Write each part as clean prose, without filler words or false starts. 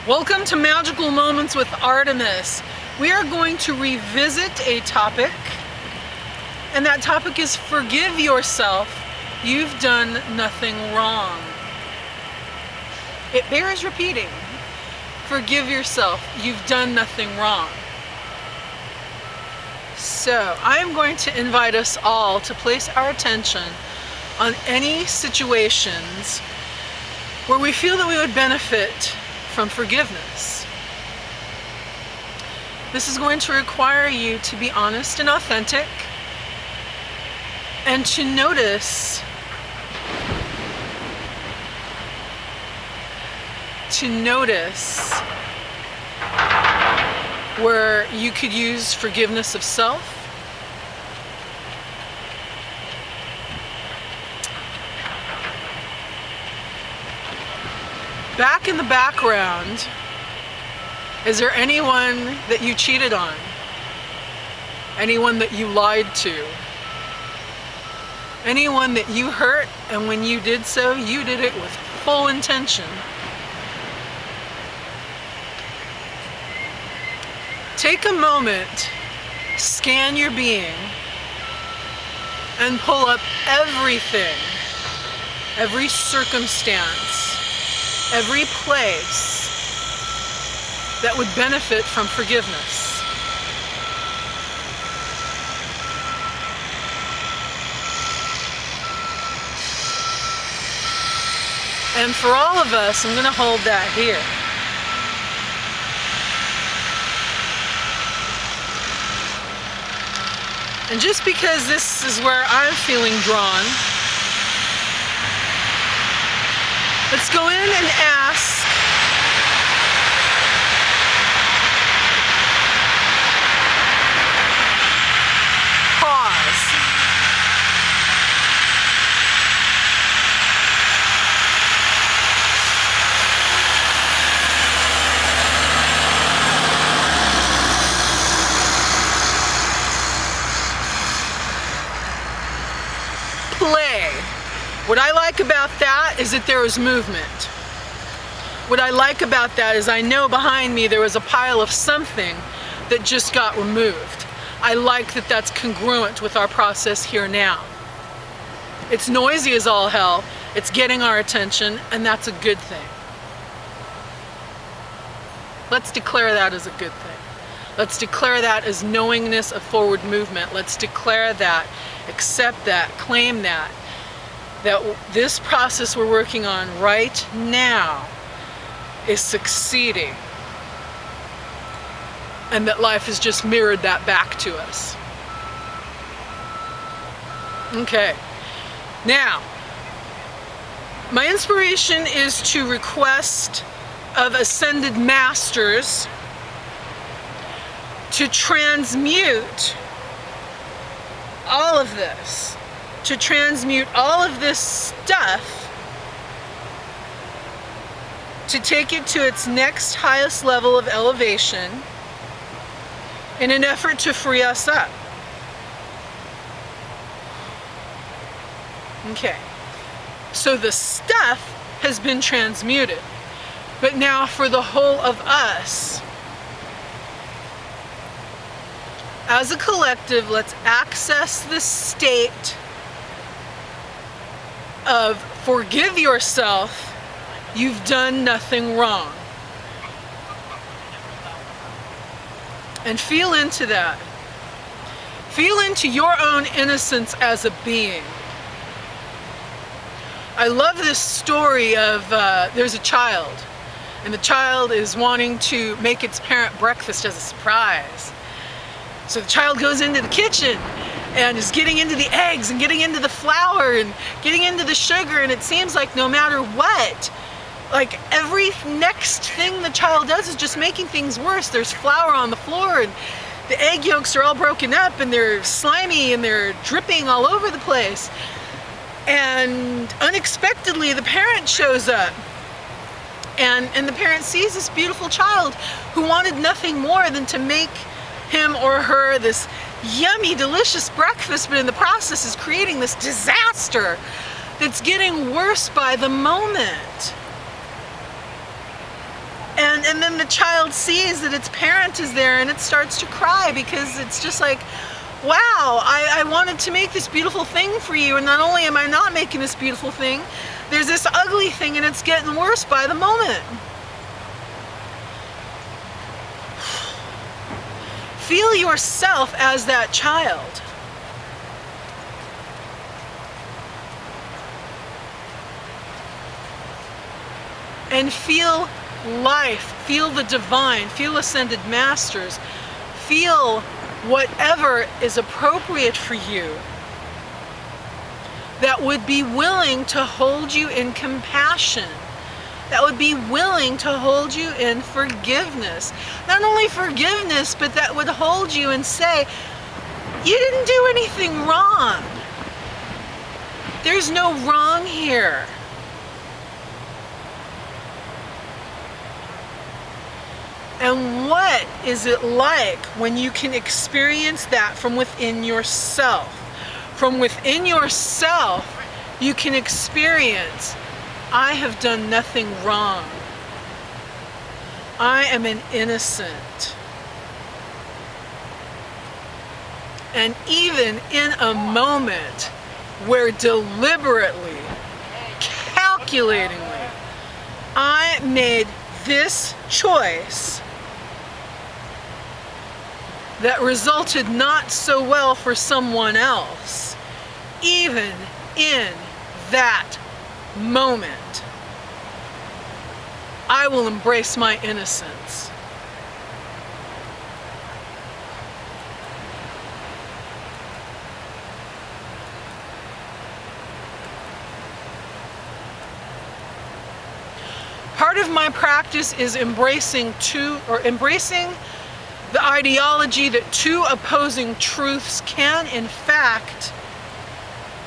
Welcome to Magical Moments with Artemis. We are going to revisit a topic, and that topic is forgive yourself. You've done nothing wrong. It bears repeating. Forgive yourself. You've done nothing wrong. So I'm going to invite us all to place our attention on any situations where we feel that we would benefit from forgiveness. This is going to require you to be honest and authentic and to notice where you could use forgiveness of self, back in the background. Is there anyone that you cheated on? Anyone that you lied to? Anyone that you hurt, and when you did so, you did it with full intention? Take a moment, scan your being, and pull up everything, every circumstance, every place that would benefit from forgiveness. And for all of us, I'm going to hold that here. And just because this is where I'm feeling drawn, let's go in and ask pause. Play. What I like about that is that there is movement. What I like about that is I know behind me there was a pile of something that just got removed. I like that that's congruent with our process here now. It's noisy as all hell. It's getting our attention, and that's a good thing. Let's declare that as a good thing. Let's declare that as knowingness of forward movement. Let's declare that, accept that, claim that this process we're working on right now is succeeding, and that life has just mirrored that back to us. Okay, now my inspiration is to request of ascended masters to transmute all of this, to transmute all of this stuff, to take it to its next highest level of elevation in an effort to free us up. Okay, so the stuff has been transmuted, but now for the whole of us, as a collective, let's access this state of forgive yourself. You've done nothing wrong. And feel into that. Feel into your own innocence as a being. I love this story of there's a child, and the child is wanting to make its parent breakfast as a surprise. So the child goes into the kitchen and is getting into the eggs and getting into the flour and getting into the sugar, and it seems like no matter what, like every next thing the child does is just making things worse. There's flour on the floor, and the egg yolks are all broken up, and they're slimy, and they're dripping all over the place. And unexpectedly, the parent shows up, and the parent sees this beautiful child who wanted nothing more than to make him or her this yummy, delicious breakfast, but in the process is creating this disaster that's getting worse by the moment. And And then the child sees that its parent is there and it starts to cry because it's just like, wow, I wanted to make this beautiful thing for you, and not only am I not making this beautiful thing, there's this ugly thing and it's getting worse by the moment. Feel yourself as that child. And feel life, feel the divine, feel ascended masters, feel whatever is appropriate for you that would be willing to hold you in compassion, that would be willing to hold you in forgiveness. Not only forgiveness, but that would hold you and say, you didn't do anything wrong. There's no wrong here. And what is it like when you can experience that from within yourself? From within yourself, you can experience, I have done nothing wrong. I am an innocent. And even in a moment where deliberately, calculatingly, I made this choice that resulted not so well for someone else, even in that moment, I will embrace my innocence. Part of my practice is embracing the ideology that two opposing truths can, in fact,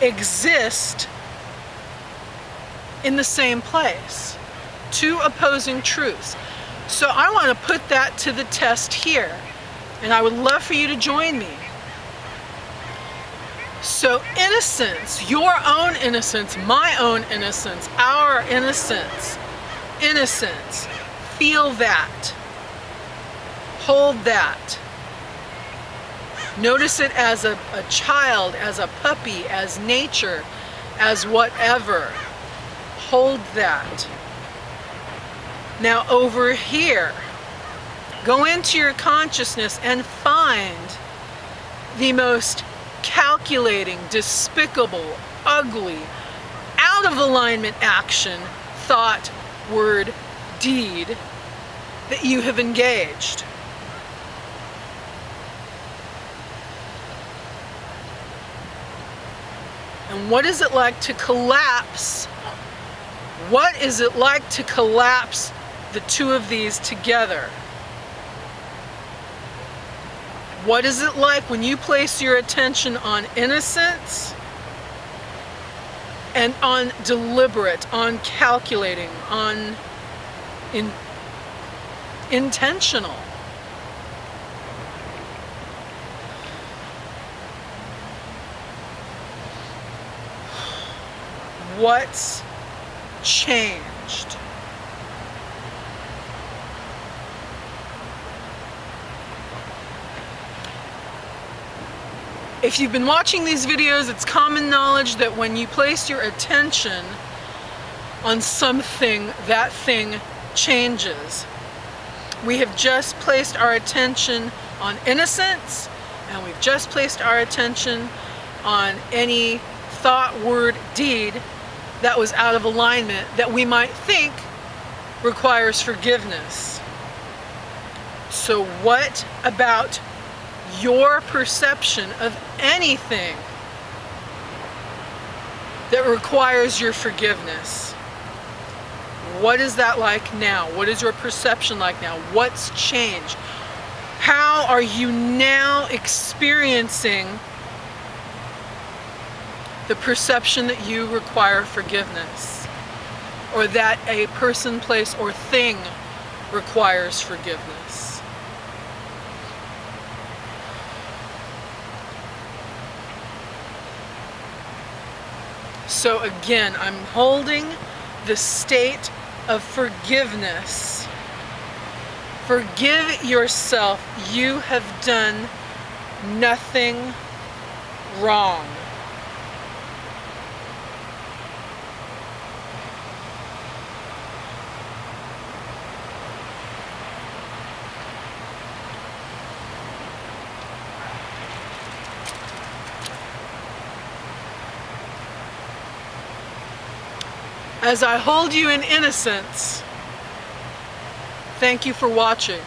exist in the same place. Two opposing truths. So I want to put that to the test here, and I would love for you to join me. So innocence, your own innocence, my own innocence, our innocence, feel that. Hold that. Notice it as a child, as a puppy, as nature, as whatever. Hold that. Now over here, go into your consciousness and find the most calculating, despicable, ugly, out of alignment action, thought, word, deed that you have engaged. And what is it like to collapse? What is it like to collapse the two of these together? What is it like when you place your attention on innocence and on deliberate, on calculating, on intentional? What's changed? If you've been watching these videos, it's common knowledge that when you place your attention on something, that thing changes. We have just placed our attention on innocence, and we've just placed our attention on any thought, word, deed that was out of alignment that we might think requires forgiveness. So what about your perception of anything that requires your forgiveness? What is that like now? What is your perception like now? What's changed? How are you now experiencing the perception that you require forgiveness, or that a person, place, or thing requires forgiveness? So again, I'm holding the state of forgiveness Forgive yourself. You have done nothing wrong. As I hold you in innocence, thank you for watching.